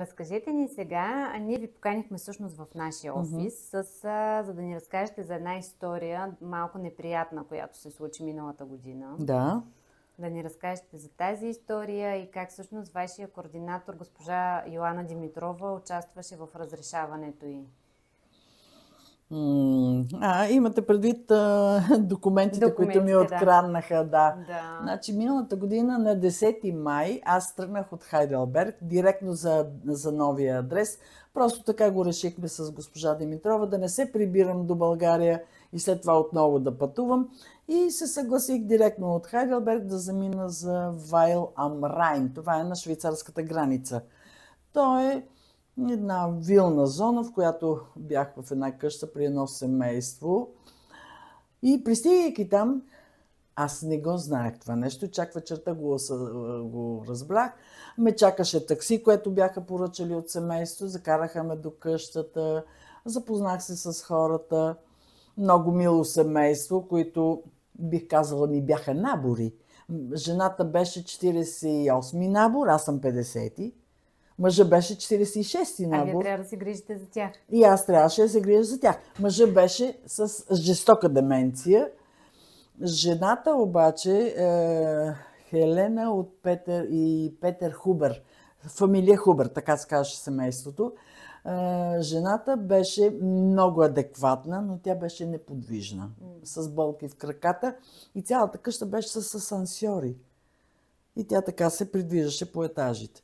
Разкажете ни сега, ние ви поканихме всъщност в нашия офис, за да ни разкажете за една история малко неприятна, която се случи миналата година. Да. Да ни разкажете за тази история и как всъщност вашия координатор, госпожа Йоана Димитрова, участваше в разрешаването й. Имате предвид документите, които ми откраднаха. Да. Значи, миналата година на 10 май аз тръгнах от Хайделберг директно за новия адрес. Просто така го решихме с госпожа Димитрова, да не се прибирам до България и след това отново да пътувам. И се съгласих директно от Хайделберг да замина за Вайл ам Райн. Това е на швейцарската граница. То е една вилна зона, в която бях в една къща при едно семейство. И пристигайки там, аз не го знаех това нещо, чак вечерта го разбрах. Ме чакаше такси, което бяха поръчали от семейство, закараха ме до къщата, запознах се с хората. Много мило семейство, които бих казала ми бяха набори. Жената беше 48-ми набор, аз съм 50-ти. Мъжът беше 46-ти набор. А вие трябва да се грижите за тях. И аз трябваше да се грижа за тях. Мъжът беше с жестока деменция. Жената обаче, Хелена от Петър Хубер, фамилия Хубер, така се казваше семейството. Жената беше много адекватна, но тя беше неподвижна, с болки в краката и цялата къща беше с асансьори. И тя така се придвижваше по етажите.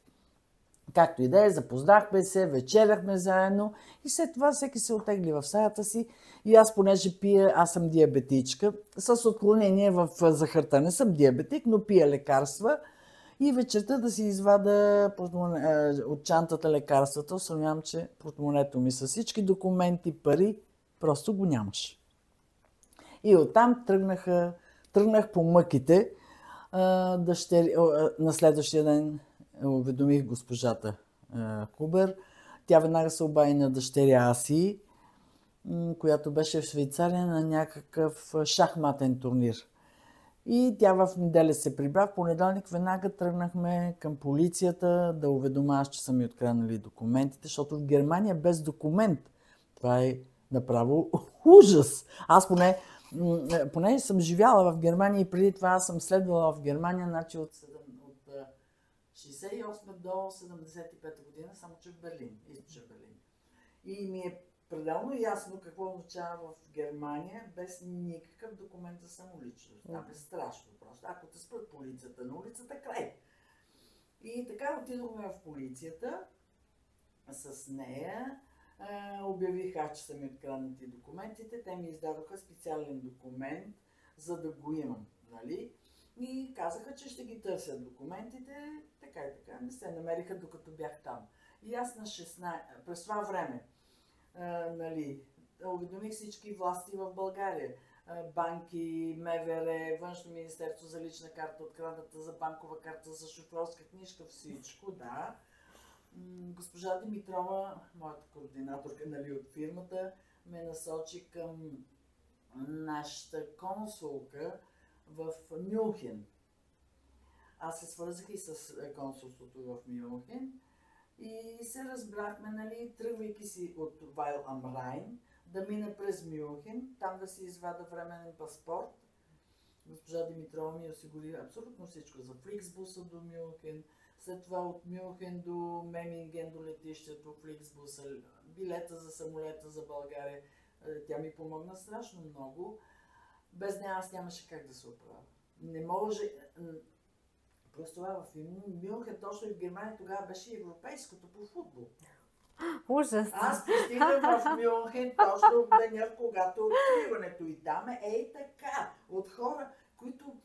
Както и да е, запознахме се, вечеряхме заедно и след това всеки се отегли в стаята си. И аз, понеже пия, аз съм диабетичка, с отклонение в захарта. Не съм диабетик, но пия лекарства. И вечерта да си извада от чантата лекарствата, установявам, че портмонето ми с всички документи, пари, просто го нямаше. И оттам тръгнах по мъките. На следващия ден уведомих госпожата Хубер. Тя веднага се обади на дъщеря Аси, която беше в Швейцария на някакъв шахматен турнир. И тя в неделя се прибра. В понеделник веднага тръгнахме към полицията да уведома аз, че са ми откраднали документите, защото в Германия без документ това е направо ужас. Аз поне съм живяла в Германия и преди това аз съм следвала в Германия, значи от 68 до 75 година, само че в Берлин, източен Берлин. И ми е пределно ясно какво означава в Германия без никакъв документ за самоличност. Там е страшно просто. Ако те спрат полицията на улицата, край. И така отидохме в полицията с нея. Обявих аз, че са ми откраднати документите. Те ми издадоха специален документ, за да го имам. Нали? И казаха, че ще ги търсят документите. Така и така. Не се намериха, докато бях там. И аз на 16... През това време уведомих всички власти в България. Банки, МВР, Външно министерство за лична карта, открадната за банкова карта, за шофьорска книжка, всичко, да. Госпожа Димитрова, моята координаторка от фирмата, ме насочи към нашата консулка в Мюнхен. Аз се свързах и с консулството в Мюнхен и се разбрахме, тръгвайки си от Вайл ам Райн, да мина през Мюнхен, там да си извада временен паспорт. Госпожа Димитрова ми осигури абсолютно всичко за Фликсбуса до Мюнхен, след това от Мюнхен до Меминген, до летището, Фликсбуса, билета за самолета за България. Тя ми помогна страшно много. Без нея аз нямаше как да се оправя. Не може... Просто това в Мюнхен, точно и в Германия, тогава беше европейското по футбол. Ужас! Аз пристигнах в Мюнхен точно в деня, когато откриването и там е така, от хора, които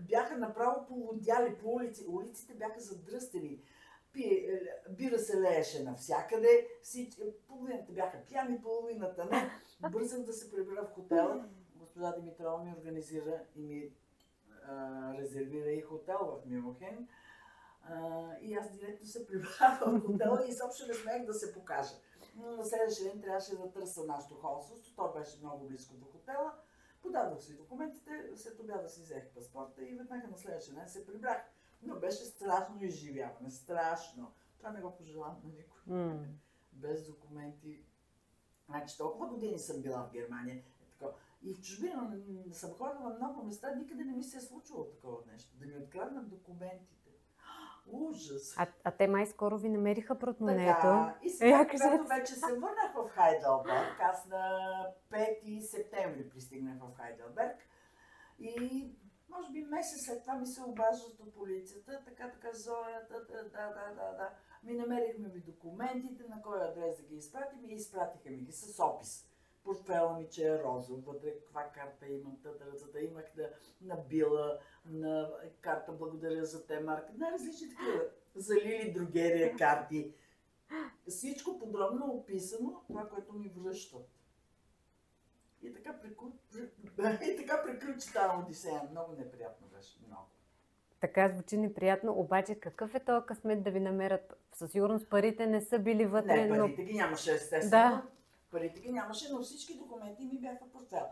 бяха направо поводяли по улици. Улиците бяха задръстени. Бира се лееше навсякъде, половината бяха пияни, половината не. Бързах да се прибера в хотела. Госпожа Димитрова ми организира и ми резервира и хотел в Мюнхен. И аз директно се прибрах в хотела и изобщо не смех да се покажа. Но на следващия ден трябваше да търся нашето консулство. То беше много близко до хотела. Подадох си документите, след обяда си взех паспорта и веднага на следващия ден се прибрах. Но беше страшно изживяване, страшно. Това не го пожелавам на никой. Без документи. Значи толкова години съм била в Германия. И в чужбина съм ходила на много места, никъде не ми се е случило такова нещо. Да ми откраднат документите. Ужас! А те май скоро ви намериха портмонето. Така, и сега, когато вече се върнах в Хайделберг, аз на 5 септември пристигнах в Хайделберг и може би месец след това ми се обаждат от полицията, така, Зоя, да. Ми намерихме ви документите, на кой адрес да ги изпратим и изпратиха ми ги с опис. Портфела ми, че е розов, вътре каква карта имам, имах на Била, на карта благодаря за те марка, различни такива, за Лили Другерия карти. Всичко подробно описано, това, което ми връщат. И така приключи тази Одисея. Много неприятно беше, много. Така звучи неприятно, обаче какъв е този късмет да ви намерят? Със сигурност парите не са били вътре, Не, парите ги нямаше, естествено. Да. Парите ги нямаше, но всички документи ми бяха в портфел.